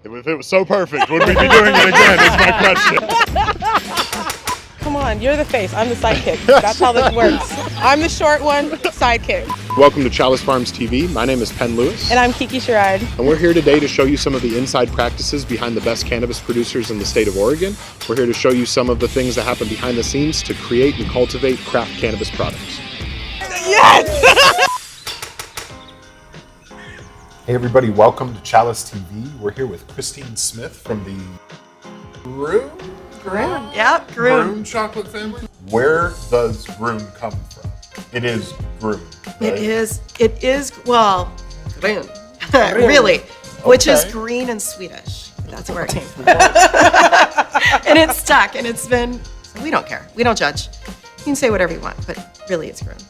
If it was so perfect, would we be doing it again is my question. Come on, you're the face, I'm the sidekick. That's how this works. I'm the short one, sidekick. Welcome to Chalice Farms TV. My name is Penn Lewis. And I'm Kiki Sherrod. And we're here today to show you some of the inside practices behind the best cannabis producers in the state of Oregon. We're here to show you some of the things that happen behind the scenes to create and cultivate craft cannabis products. Yes! Hey everybody, welcome to Chalice TV. We're here with Christine Smith from the Gron? Yep, Gron chocolate family. Where does Gron come from? It is Gron, right? It is, well, Gron, really, which is green in Swedish. That's where it came from. And it's stuck, and it's been, we don't care. We don't judge. You can say whatever you want, but really it's Gron.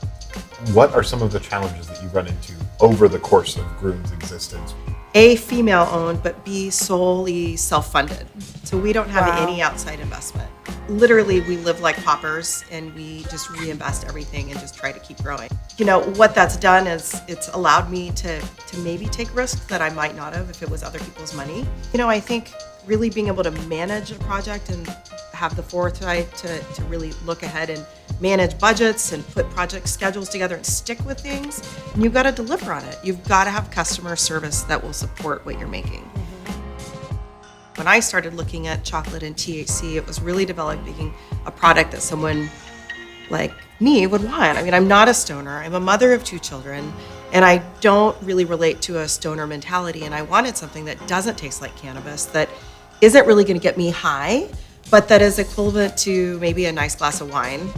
What are some of the challenges that you run into over the course of Gron's existence? A, female-owned, but B, solely self-funded. So we don't have any outside investment. Literally, we live like paupers, and we just reinvest everything and just try to keep growing. You know, what that's done is it's allowed me to maybe take risks that I might not have if it was other people's money. You know, I think really being able to manage a project and have the foresight to really look ahead and manage budgets and put project schedules together and stick with things, and you've got to deliver on it. You've got to have customer service that will support what you're making. When I started looking at chocolate and THC, it was really developing a product that someone like me would want. I mean, I'm not a stoner. I'm a mother of 2 children, and I don't really relate to a stoner mentality, and I wanted something that doesn't taste like cannabis, that isn't really going to get me high, but that is equivalent to maybe a nice glass of wine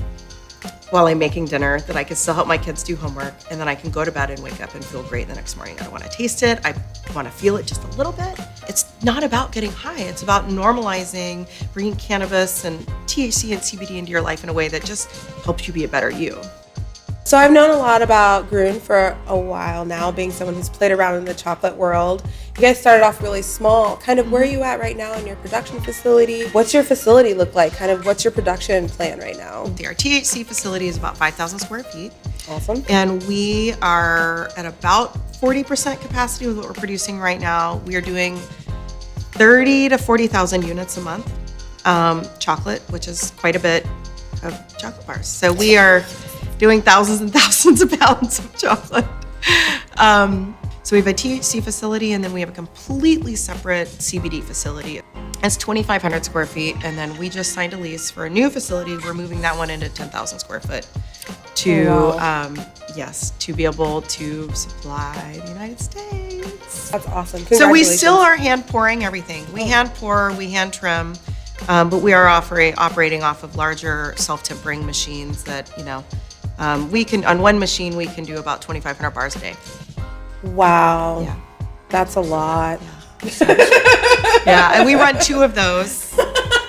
while I'm making dinner, that I can still help my kids do homework, and then I can go to bed and wake up and feel great the next morning. I want to taste it. I want to feel it just a little bit. It's not about getting high. It's about normalizing, bringing cannabis and THC and CBD into your life in a way that just helps you be a better you. So I've known a lot about Gron for a while now, being someone who's played around in the chocolate world. You guys started off really small. Kind of where are you at right now in your production facility? What's your facility look like? Kind of what's your production plan right now? Our THC facility is about 5,000 square feet. Awesome. And we are at about 40% capacity with what we're producing right now. We are doing 30 to 40,000 units a month, chocolate, which is quite a bit of chocolate bars. So we are doing thousands and thousands of pounds of chocolate. So we have a THC facility, and then we have a completely separate CBD facility. It's 2,500 square feet, and then we just signed a lease for a new facility. We're moving that one into 10,000 square foot to, to be able to supply the United States. That's awesome. So we still are hand pouring everything. We hand pour, we hand trim, but we are operating off of larger self-tempering machines that, you know, we can, on one machine, we can do about 2,500 bars a day. Wow. Yeah. That's a lot. Yeah, and we run 2 of those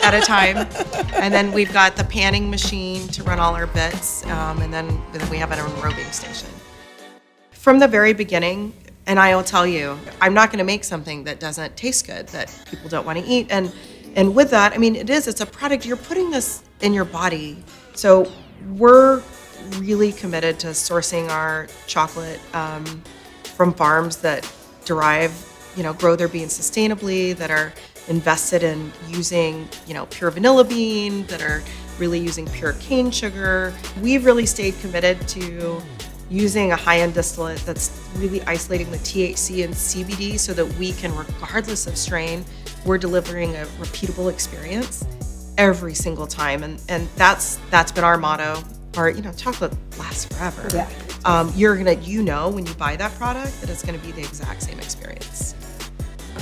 at a time. And then we've got the panning machine to run all our bits. And then we have an enrobing station. From the very beginning, and I will tell you, I'm not going to make something that doesn't taste good, that people don't want to eat. And with that, I mean, it's a product, you're putting this in your body. So we're really committed to sourcing our chocolate from farms that grow their beans sustainably, that are invested in using, pure vanilla bean, that are really using pure cane sugar. We've really stayed committed to using a high-end distillate that's really isolating the THC and CBD so that we can, regardless of strain, we're delivering a repeatable experience every single time. And that's been our motto. Chocolate lasts forever. Yeah. You're gonna, when you buy that product, that it's gonna be the exact same experience.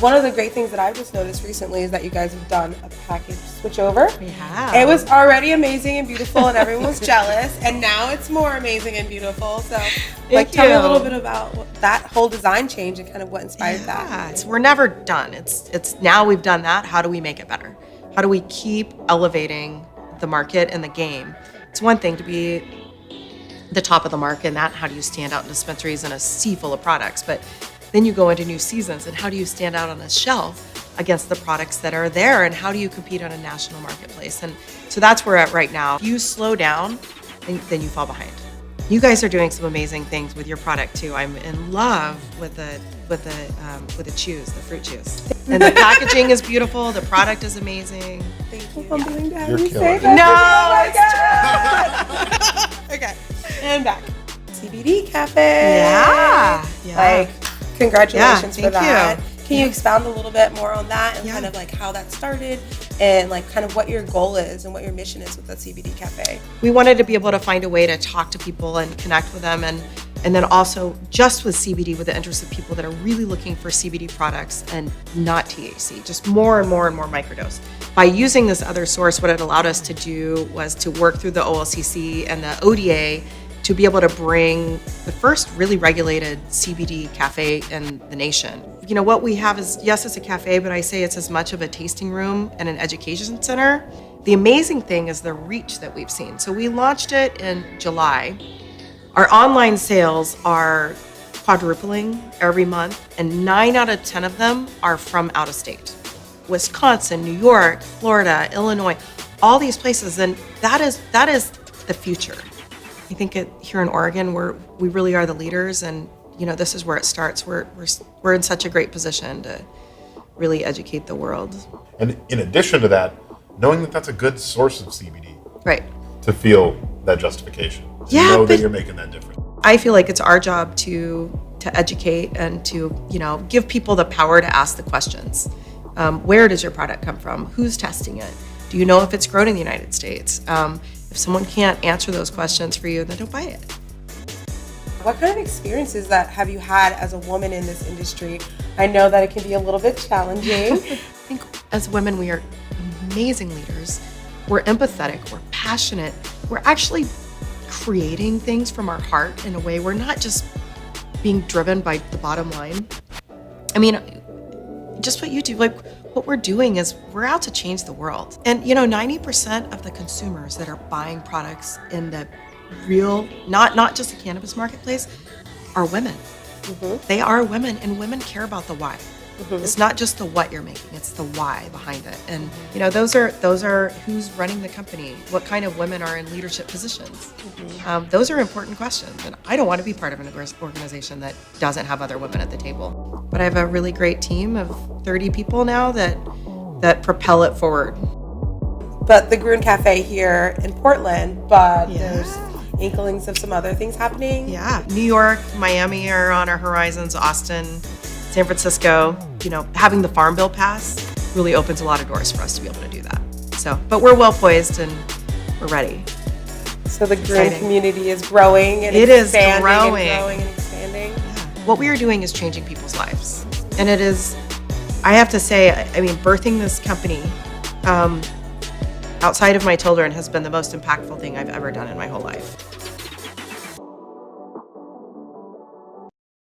One of the great things that I've just noticed recently is that you guys have done a package switch over. We have. It was already amazing and beautiful, and everyone was jealous, and now it's more amazing and beautiful. So, tell me a little bit about that whole design change and kind of what inspired that. We're never done. It's now we've done that. How do we make it better? How do we keep elevating the market and the game? It's one thing to be the top of the market, and how do you stand out in dispensaries in a sea full of products? But then you go into new seasons, and how do you stand out on a shelf against the products that are there, and how do you compete on a national marketplace? And so that's where we're at right now. If you slow down, then you fall behind. You guys are doing some amazing things with your product too. I'm in love with with the chews, the fruit juice. And the packaging is beautiful. The product is amazing. Thank you. Humbling to have You're you killing say it. that. Oh my God. Okay, and back. CBD Cafe. Yeah. Like, congratulations Yeah, for thank that. you. Can you expound a little bit more on that and Yeah. kind of like how that started and like kind of what your goal is and what your mission is with the CBD Cafe? We wanted to be able to find a way to talk to people and connect with them, and then also just with CBD, with the interest of people that are really looking for CBD products and not THC, just more and more and more microdose. By using this other source, what it allowed us to do was to work through the OLCC and the ODA to be able to bring the first really regulated CBD cafe in the nation. You know, what we have is, yes, it's a cafe, but I say it's as much of a tasting room and an education center. The amazing thing is the reach that we've seen. So we launched it in July. Our online sales are quadrupling every month, and 9 out of 10 of them are from out of state. Wisconsin, New York, Florida, Illinois, all these places, and that is the future. I think here in Oregon, we really are the leaders, and you know, this is where it starts. We're in such a great position to really educate the world. And in addition to that, knowing that that's a good source of CBD Right. to feel that justification, to Yeah, know that but- you're making that difference. I feel like it's our job to educate and to, you know, give people the power to ask the questions. Where does your product come from? Who's testing it? Do you know if it's grown in the United States? If someone can't answer those questions for you, then don't buy it. What kind of experiences that have you had as a woman in this industry? I know that it can be a little bit challenging. I think as women, we are amazing leaders. We're empathetic, we're passionate, we're actually creating things from our heart in a way. We're not just being driven by the bottom line. I mean, just what you do, like what we're doing is we're out to change the world. And you know, 90% of the consumers that are buying products in the real, not just the cannabis marketplace, are women. They are women, and women care about the why. It's not just the what you're making, it's the why behind it. And you know, those are who's running the company, what kind of women are in leadership positions. Those are important questions, and I don't want to be part of an organization that doesn't have other women at the table. But I have a really great team of 30 people now that propel it forward. But the Gron Cafe here in Portland, but Yeah. there's inklings of some other things happening. Yeah, New York, Miami are on our horizons, Austin, San Francisco. You know, having the Farm Bill pass really opens a lot of doors for us to be able to do that. So, but we're well poised and we're ready. So the Gron Exciting. community is growing and It is expanding growing. and growing and expanding. What we are doing is changing people's lives. And it is, I have to say, I mean, birthing this company outside of my children has been the most impactful thing I've ever done in my whole life.